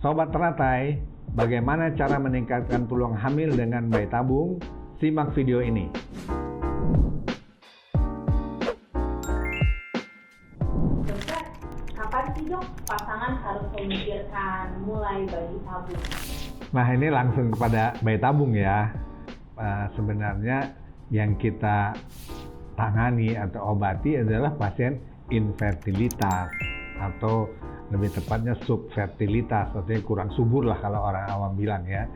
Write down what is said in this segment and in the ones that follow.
Sobat Teratai, bagaimana cara meningkatkan peluang hamil dengan bayi tabung? Simak video ini. Dokter, kapan sih dok pasangan harus memikirkan mulai bayi tabung? Nah, ini langsung kepada bayi tabung ya. Sebenarnya yang kita tangani atau obati adalah pasien infertilitas atau lebih tepatnya subfertilitas, artinya kurang subur lah kalau orang awam bilang ya.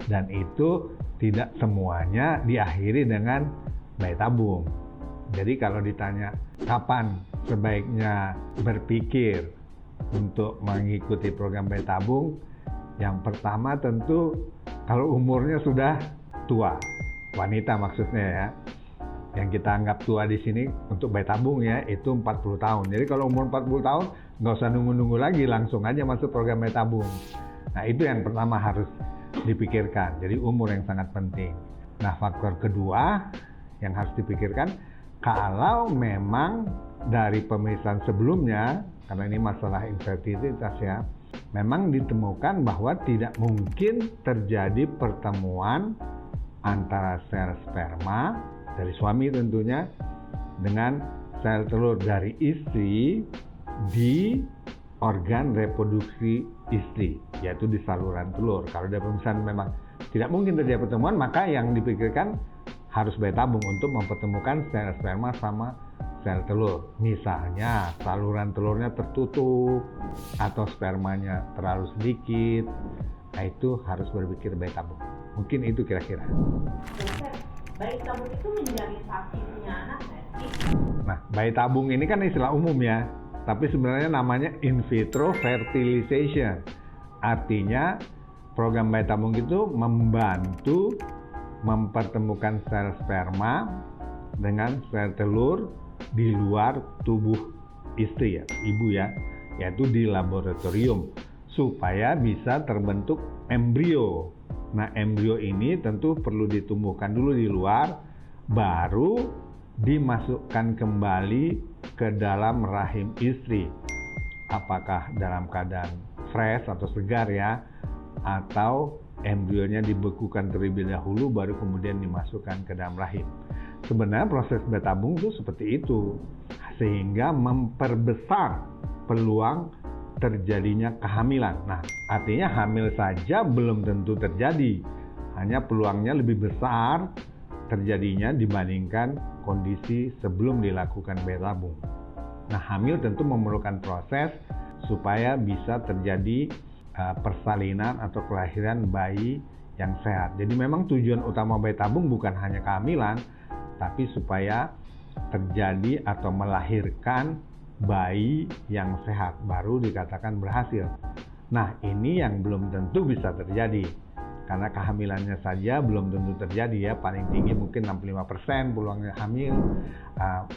Dan itu tidak semuanya diakhiri dengan bayi tabung. Jadi kalau ditanya kapan sebaiknya berpikir untuk mengikuti program bayi tabung, yang pertama tentu kalau umurnya sudah tua, wanita maksudnya ya. Yang kita anggap tua di sini untuk bayi tabung ya, itu 40 tahun. Jadi kalau umur 40 tahun, nggak usah nunggu-nunggu lagi, langsung aja masuk program bayi tabung. Nah, itu yang pertama harus dipikirkan. Jadi umur yang sangat penting. Nah, faktor kedua yang harus dipikirkan, kalau memang dari pemeriksaan sebelumnya, karena ini masalah infertilitas ya, memang ditemukan bahwa tidak mungkin terjadi pertemuan antara sel sperma dari suami tentunya dengan sel telur dari istri di organ reproduksi istri, yaitu di saluran telur. Kalau dari pemeriksaan memang tidak mungkin terjadi pertemuan, maka yang dipikirkan harus bayi tabung untuk mempertemukan sel sperma sama sel telur. Misalnya saluran telurnya tertutup atau spermanya terlalu sedikit, nah itu harus berpikir bayi tabung. Mungkin itu kira-kira. Dokter, bayi tabung itu menjamin sapi punya anak nggak sih? Nah, bayi tabung ini kan istilah umum ya, tapi sebenarnya namanya in vitro fertilization. Artinya program bayi tabung itu membantu mempertemukan sel sperma dengan sel telur di luar tubuh istri ya, ibu ya, yaitu di laboratorium supaya bisa terbentuk embrio. Nah, embrio ini tentu perlu ditumbuhkan dulu di luar, baru dimasukkan kembali ke dalam rahim istri. Apakah dalam keadaan fresh atau segar ya, atau embrionya dibekukan terlebih dahulu baru kemudian dimasukkan ke dalam rahim. Sebenarnya proses bayi tabung itu seperti itu, sehingga memperbesar peluang terjadinya kehamilan. Nah, artinya hamil saja belum tentu terjadi, hanya peluangnya lebih besar terjadinya dibandingkan kondisi sebelum dilakukan bayi tabung. Nah, hamil tentu memerlukan proses supaya bisa terjadi persalinan atau kelahiran bayi yang sehat. Jadi memang tujuan utama bayi tabung bukan hanya kehamilan, tapi supaya terjadi atau melahirkan bayi yang sehat, baru dikatakan berhasil. Nah, ini yang belum tentu bisa terjadi, karena kehamilannya saja belum tentu terjadi ya, paling tinggi mungkin 65% peluangnya hamil.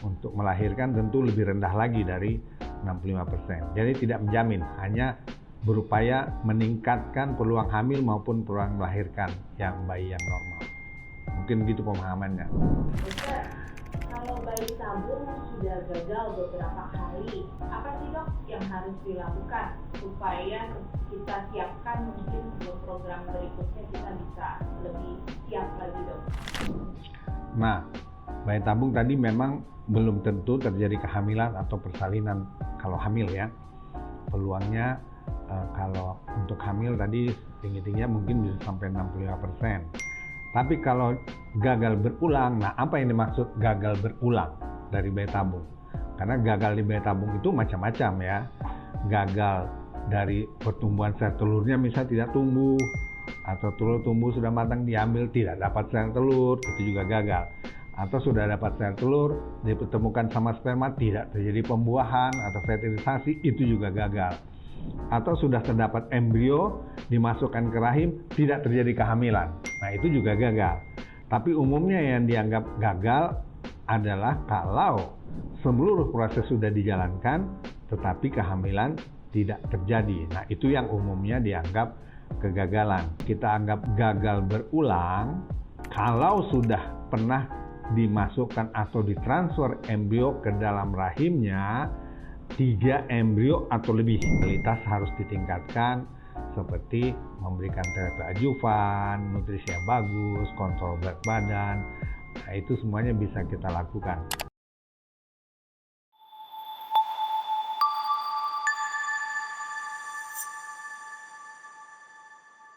Untuk melahirkan tentu lebih rendah lagi dari 65%. Jadi tidak menjamin, hanya berupaya meningkatkan peluang hamil maupun peluang melahirkan yang bayi yang normal. Mungkin begitu pemahamannya. Dokter, kalau bayi tabung sudah gagal beberapa kali, apa sih dok yang harus dilakukan supaya kita siapkan mungkin untuk program berikutnya kita bisa lebih siap lagi dok? Nah, bayi tabung tadi memang belum tentu terjadi kehamilan atau persalinan kalau hamil ya. Peluangnya kalau untuk hamil tadi tinggi-tingginya mungkin bisa sampai 65%. Tapi kalau gagal berulang, nah apa yang dimaksud gagal berulang dari bayi tabung? Karena gagal di bayi tabung itu macam-macam ya. Gagal dari pertumbuhan sel telurnya misalnya tidak tumbuh, atau telur tumbuh sudah matang diambil tidak dapat sel telur, itu juga gagal. Atau sudah dapat sel telur dipertemukan sama sperma tidak terjadi pembuahan atau fertilisasi, itu juga gagal. Atau sudah terdapat embrio dimasukkan ke rahim tidak terjadi kehamilan, nah itu juga gagal. Tapi umumnya yang dianggap gagal adalah kalau seluruh proses sudah dijalankan tetapi kehamilan tidak terjadi. Nah itu yang umumnya dianggap kegagalan. Kita anggap gagal berulang kalau sudah pernah dimasukkan atau ditransfer embrio ke dalam rahimnya 3 embrio atau lebih. Kualitas harus ditingkatkan seperti memberikan terapi adjuvan, nutrisi yang bagus, kontrol berat badan. Nah, itu semuanya bisa kita lakukan.